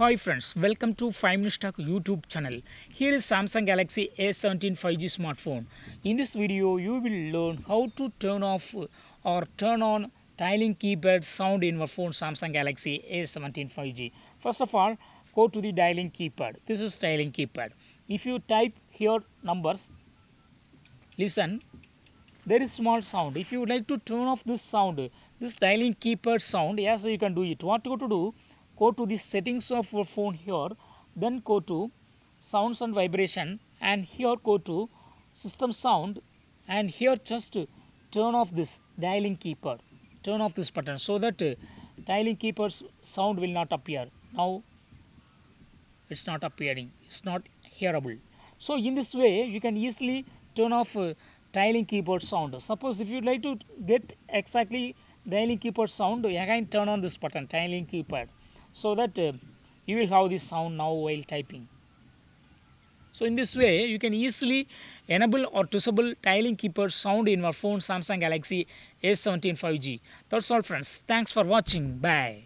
Hi friends, welcome to 5 Minutes Talk YouTube channel. Here is Samsung Galaxy A17 5G smartphone. In this video, you will learn how to turn off or turn on dialing keypad sound in your phone Samsung Galaxy A17 5G. First of all, go to the dialing keypad. This is dialing keypad. If you type here numbers, listen, there is small sound. If you would like to turn off this sound, this dialing keypad sound, yes, you can do it. What you got to do? Go to the settings of your phone here, then go to sounds and vibration, and here go to system sound, and here just turn off this dialing keypad. Turn off this button so that dialing keypad's sound will not appear. Now it's not appearing, it's not hearable. So in this way you can easily turn off dialing keyboard sound. Suppose if you like to get exactly dialing keyboard sound, again turn on this button dialing keypad, so that you will have this sound now while typing. So in this way you can easily enable or disable dialing keyboard sound in your phone Samsung Galaxy A17 5G. That's all friends, thanks for watching, bye.